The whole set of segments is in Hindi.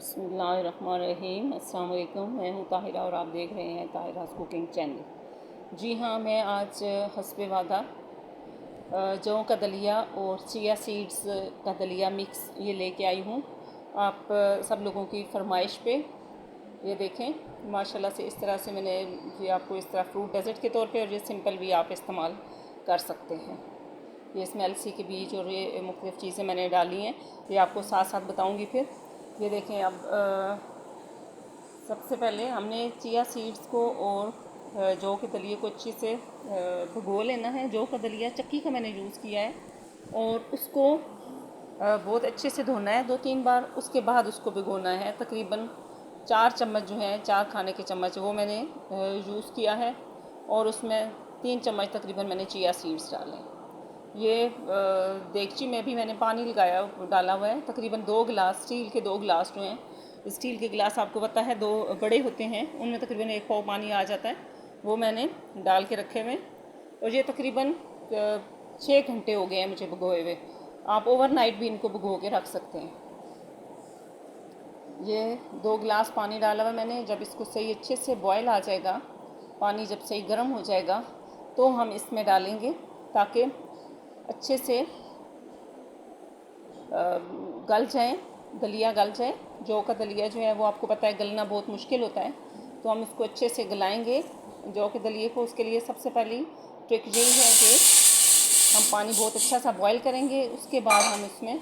बिस्मिल्लाहिर्रहमानिर्रहीम। अस्सलाम वालेकुम। मैं हूँ ताहिरा और आप देख रहे हैं ताहिरा's कुकिंग चैनल। जी हाँ, मैं आज हस्बे वादा जौ का दलिया और चिया सीड्स का दलिया मिक्स ये लेके आई हूँ आप सब लोगों की फरमाइश पे। ये देखें माशाल्लाह से इस तरह से मैंने ये आपको इस तरह फ्रूट डेजर्ट के तौर पे, और ये सिंपल भी आप इस्तेमाल कर सकते हैं। ये इसमें अलसी के बीज और ये मुख्तलिफ़ चीज़ें मैंने डाली हैं, ये आपको साथ साथ बताऊंगी। फिर ये देखें, अब सबसे पहले हमने चिया सीड्स को और जौ के दलिए को अच्छे से भिगो लेना है। जौ का दलिया चक्की का मैंने यूज़ किया है और उसको बहुत अच्छे से धोना है 2-3 बार। उसके बाद उसको भिगोना है। तकरीबन 4 चम्मच जो हैं, 4 खाने के चम्मच, वो मैंने यूज़ किया है और उसमें 3 चम्मच तकरीबन मैंने चिया सीड्स डाले हैं। ये देगची में भी मैंने पानी डाला हुआ है। तकरीबन 2 गिलास, स्टील के 2 गिलास जो हैं, स्टील के गिलास आपको पता है 2 बड़े होते हैं, उनमें तकरीबन 1 पाव पानी आ जाता है, वो मैंने डाल के रखे हुए। और ये तकरीबन 6 घंटे हो गए हैं मुझे भिगोए हुए। आप ओवरनाइट भी इनको भिगो के रख सकते हैं। ये 2 गिलास पानी डाला हुआ मैंने। जब इसको सही अच्छे से बॉयल आ जाएगा, पानी जब सही गर्म हो जाएगा, तो हम इसमें डालेंगे ताकि अच्छे से गल जाए, दलिया गल जाए। जौ का दलिया जो है वो आपको पता है गलना बहुत मुश्किल होता है, तो हम इसको अच्छे से गलाएंगे जौ के दलिए को। उसके लिए सबसे पहली ट्रिक यही है कि हम पानी बहुत अच्छा सा बॉयल करेंगे। उसके बाद हम इसमें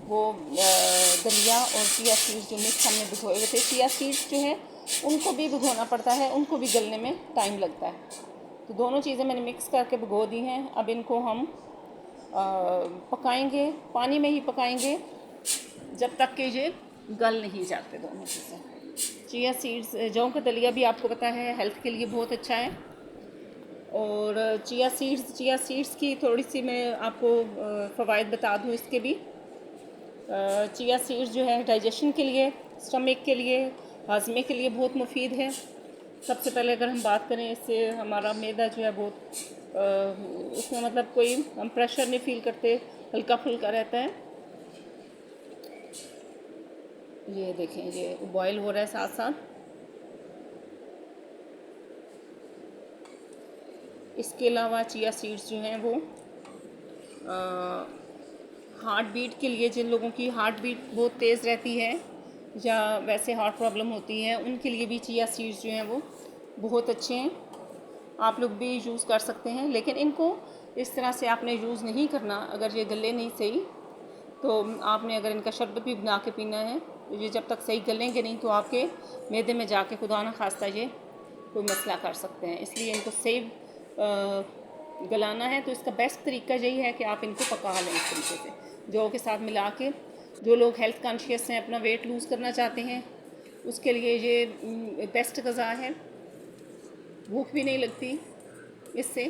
वो दलिया और चिया सीड्स जो मिक्स हमने भिगोए हुए थे, चिया सीड्स जो है उनको भी भिगोना पड़ता है, उनको भी गलने में टाइम लगता है। तो दोनों चीज़ें मैंने मिक्स करके भिगो दी हैं। अब इनको हम पकाएंगे, पानी में ही पकाएंगे जब तक कि ये गल नहीं जाते दोनों चीज़ें। चिया सीड्स, जौ का दलिया भी आपको पता है हेल्थ के लिए बहुत अच्छा है। और चिया सीड्स की थोड़ी सी मैं आपको फ़वाइद बता दूँ इसके भी। चिया सीड्स जो है डाइजेशन के लिए, स्टमक के लिए, हाजमे के लिए बहुत मुफीद है। सबसे पहले अगर हम बात करें, इससे हमारा मैदा जो है बहुत उसमें मतलब कोई हम प्रेशर नहीं फील करते, हल्का फुल्का रहता है। ये देखें, ये बॉयल हो रहा है साथ साथ। इसके अलावा चिया सीड्स जो हैं वो हार्ट बीट के लिए, जिन लोगों की हार्ट बीट बहुत तेज़ रहती है या वैसे हार्ट प्रॉब्लम होती है, उनके लिए भी चिया सीड्स जो हैं वो बहुत अच्छे हैं। आप लोग भी यूज़ कर सकते हैं, लेकिन इनको इस तरह से आपने यूज़ नहीं करना। अगर ये गले नहीं सही, तो आपने अगर इनका शरबत भी बना के पीना है, तो ये जब तक सही गलेंगे नहीं तो आपके मैदे में जाके खुदा न खास्ता ये कोई मसला कर सकते हैं। इसलिए इनको सही गलाना है, तो इसका बेस्ट तरीका यही है कि आप इनको पका लें इस तरीके से जौ के साथ मिला के। जो लोग हेल्थ कॉन्शियस हैं, अपना वेट लूज़ करना चाहते हैं, उसके लिए ये बेस्ट ग़िज़ा है। भूख भी नहीं लगती, इससे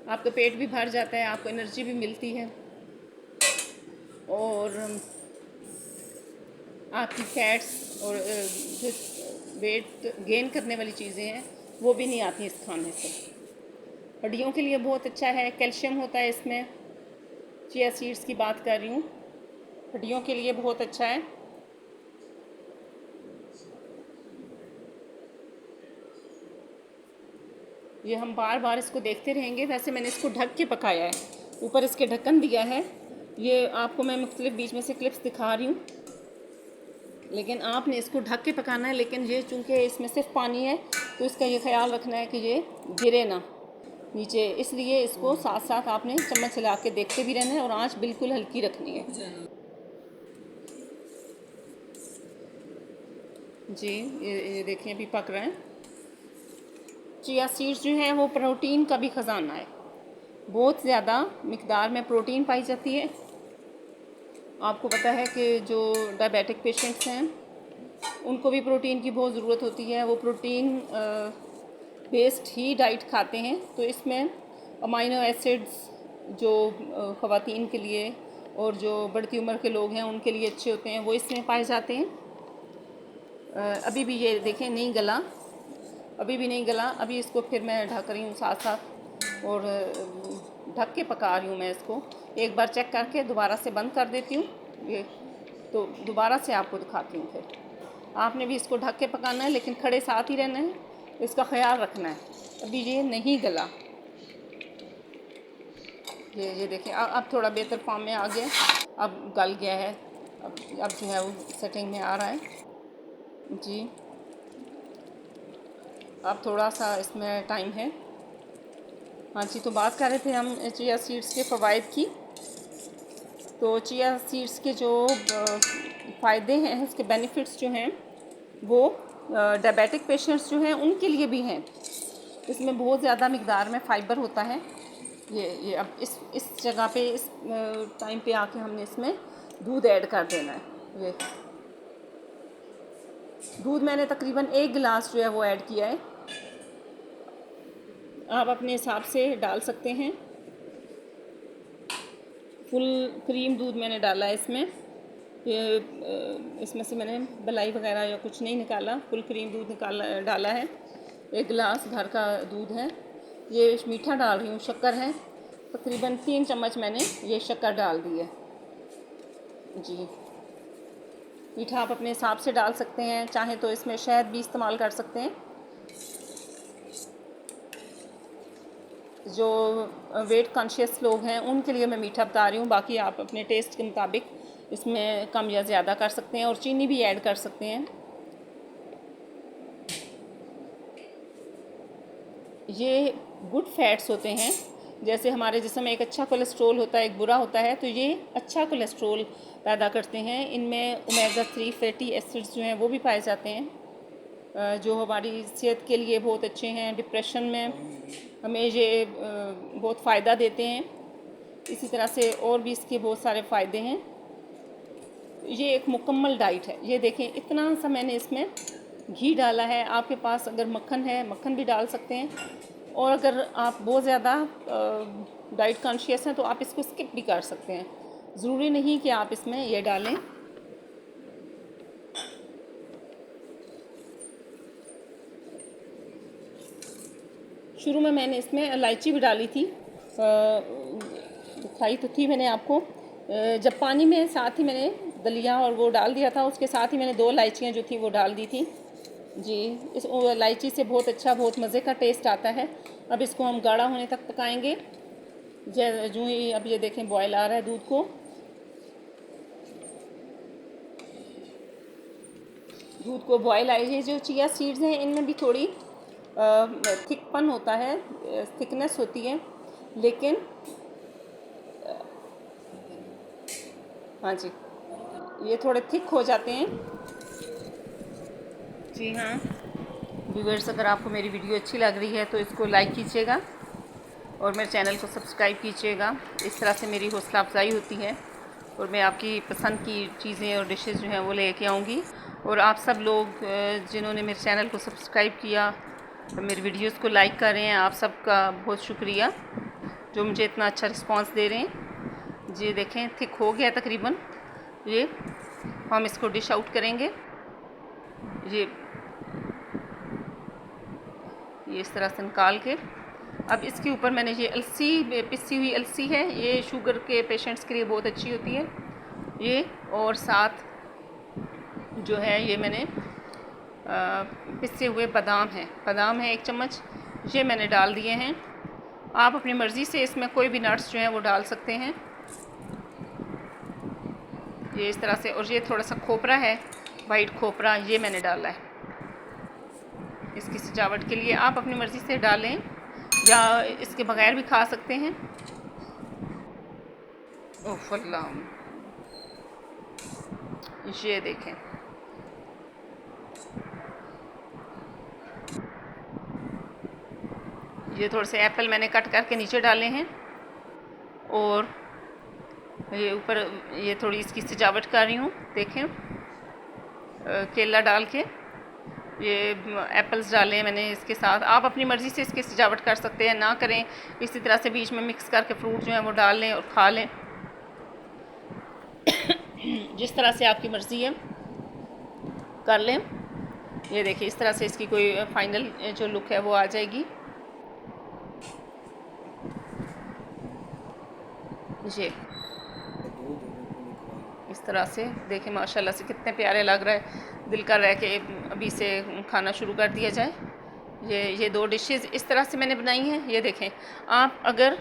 आपका पेट भी भर जाता है, आपको एनर्जी भी मिलती है और आपकी फैट्स और जो वेट गेन करने वाली चीज़ें हैं वो भी नहीं आती इस खाने से। हड्डियों के लिए बहुत अच्छा है, कैल्शियम होता है इसमें। चिया सीड्स की बात कर रही हूँ, हड्डियों के लिए बहुत अच्छा है। ये हम बार बार इसको देखते रहेंगे। वैसे मैंने इसको ढक के पकाया है, ऊपर इसके ढक्कन दिया है। ये आपको मैं मुख्तलिफ बीच में से क्लिप्स दिखा रही हूँ, लेकिन आपने इसको ढक के पकाना है। लेकिन ये चूँकि इसमें सिर्फ पानी है, तो इसका ये ख्याल रखना है कि ये गिरे ना नीचे, इसलिए इसको साथ साथ आपने चम्मच हिला के देखते भी रहना है और आंच बिल्कुल हल्की रखनी है। जी, ये देखिए अभी पक रहे हैं। चिया सीड्स जो हैं वो प्रोटीन का भी ख़जाना है, बहुत ज़्यादा मिकदार में प्रोटीन पाई जाती है। आपको पता है कि जो डायबिटिक पेशेंट्स हैं उनको भी प्रोटीन की बहुत ज़रूरत होती है। वो प्रोटीन बेस्ड ही डाइट खाते हैं, तो इसमें अमाइनो एसिड्स जो ख़वातीन के लिए और जो बढ़ती उम्र के लोग हैं उनके लिए अच्छे होते हैं, वो इसमें पाए जाते हैं। अभी भी ये देखें नहीं गला, अभी भी नहीं गला। अभी इसको फिर मैं ढक रही हूँ साथ साथ और ढक के पका रही हूँ मैं इसको। एक बार चेक करके दोबारा से बंद कर देती हूँ ये, तो दोबारा से आपको दिखाती हूँ फिर। आपने भी इसको ढक के पकाना है, लेकिन खड़े साथ ही रहना है, इसका ख्याल रखना है। अभी ये नहीं गला, ये देखिए अब थोड़ा बेहतर फॉर्म में आ गया, अब गल गया है। अब जो है वो सेटिंग में आ रहा है जी। अब थोड़ा सा इसमें टाइम है। हाँ जी, तो बात कर रहे थे हम चिया सीड्स के फ़वाइद की। तो चिया सीड्स के जो फ़ायदे हैं, उसके बेनिफिट्स जो हैं वो डायबिटिक पेशेंट्स जो हैं उनके लिए भी हैं। इसमें बहुत ज़्यादा मिक़दार में फ़ाइबर होता है। ये अब इस जगह पे इस टाइम पे आके हमने इसमें दूध ऐड कर देना है। ये दूध मैंने तकरीबन 1 गिलास जो है वो ऐड किया है। आप अपने हिसाब से डाल सकते हैं। फुल क्रीम दूध मैंने डाला है इसमें। इसमें से मैंने मलाई वगैरह या कुछ नहीं निकाला, फुल क्रीम दूध डाला है। 1 गिलास घर का दूध है। ये मीठा डाल रही हूँ, शक्कर है, तकरीबन 3 चम्मच मैंने ये शक्कर डाल दी है जी। मीठा आप अपने हिसाब से डाल सकते हैं, चाहे तो इसमें शहद भी इस्तेमाल कर सकते हैं। जो वेट कॉन्शियस लोग हैं उनके लिए मैं मीठा बता रही हूँ, बाकी आप अपने टेस्ट के मुताबिक इसमें कम या ज़्यादा कर सकते हैं और चीनी भी ऐड कर सकते हैं। ये गुड फैट्स होते हैं। जैसे हमारे जिस्म में एक अच्छा कोलेस्ट्रोल होता है, एक बुरा होता है, तो ये अच्छा कोलेस्ट्रोल पैदा करते हैं। इनमें ओमेगा 3 फैटी एसिड्स जो हैं वो भी पाए जाते हैं, जो हमारी सेहत के लिए बहुत अच्छे हैं। डिप्रेशन में हमें ये बहुत फ़ायदा देते हैं। इसी तरह से और भी इसके बहुत सारे फ़ायदे हैं। ये एक मुकम्मल डाइट है। ये देखें, इतना सा मैंने इसमें घी डाला है। आपके पास अगर मक्खन है, मक्खन भी डाल सकते हैं, और अगर आप बहुत ज़्यादा डाइट कॉन्शियस हैं तो आप इसको स्किप भी कर सकते हैं। ज़रूरी नहीं कि आप इसमें ये डालें। शुरू में मैंने इसमें इलायची भी डाली थी, दिखाई तो थी मैंने आपको। जब पानी में साथ ही मैंने दलिया और वो डाल दिया था, उसके साथ ही मैंने 2 इलायचियाँ जो थी वो डाल दी थी जी। इस इलायची से बहुत अच्छा, बहुत मज़े का टेस्ट आता है। अब इसको हम गाढ़ा होने तक पकाएंगे। जो ही अब ये देखें बॉयल आ रहा है दूध को, बॉयल आई है। जो चिया सीड्स हैं इनमें भी थोड़ी थिकपन होता है, थिकनेस होती है, लेकिन हाँ जी, ये थोड़े थिक हो जाते हैं जी। हाँ व्यूअर्स, अगर आपको मेरी वीडियो अच्छी लग रही है तो इसको लाइक कीजिएगा और मेरे चैनल को सब्सक्राइब कीजिएगा। इस तरह से मेरी हौसला अफजाई होती है और मैं आपकी पसंद की चीज़ें और डिशेज़ जो हैं वो लेके आऊँगी। और आप सब लोग जिन्होंने मेरे चैनल को सब्सक्राइब किया, मेरी वीडियोस को लाइक कर रहे हैं, आप सबका बहुत शुक्रिया जो मुझे इतना अच्छा रिस्पांस दे रहे हैं। ये देखें, थिक हो गया तकरीबन। ये हम इसको डिश आउट करेंगे। ये इस तरह से निकाल के, अब इसके ऊपर मैंने ये अलसी, पिसी हुई अलसी है, ये शुगर के पेशेंट्स के लिए बहुत अच्छी होती है ये। और साथ जो है ये मैंने पिसे हुए बादाम है 1 चम्मच, ये मैंने डाल दिए हैं। आप अपनी मर्ज़ी से इसमें कोई भी नट्स जो हैं वो डाल सकते हैं, ये इस तरह से। और ये थोड़ा सा खोपरा है, वाइट खोपरा, ये मैंने डाला है इसकी सजावट के लिए। आप अपनी मर्ज़ी से डालें या इसके बगैर भी खा सकते हैं। ओह अल्लाह, ये देखें, ये थोड़े से एप्पल मैंने कट करके नीचे डाले हैं और ये ऊपर ये थोड़ी इसकी सजावट कर रही हूँ। देखें, केला डाल के ये एप्पल्स डाले हैं मैंने इसके साथ। आप अपनी मर्ज़ी से इसकी सजावट कर सकते हैं, ना करें इसी तरह से बीच में मिक्स करके फ्रूट जो है वो डाल लें और खा लें, जिस तरह से आपकी मर्ज़ी है कर लें। ये देखिए, इस तरह से इसकी कोई फाइनल जो लुक है वो आ जाएगी। ये इस इस तरह से देखें माशाल्लाह से कितने प्यारे लग रहा है, दिल कर रहा है कि अभी से खाना शुरू कर दिया जाए। ये 2 डिशेज़ इस तरह से मैंने बनाई हैं। ये देखें, आप अगर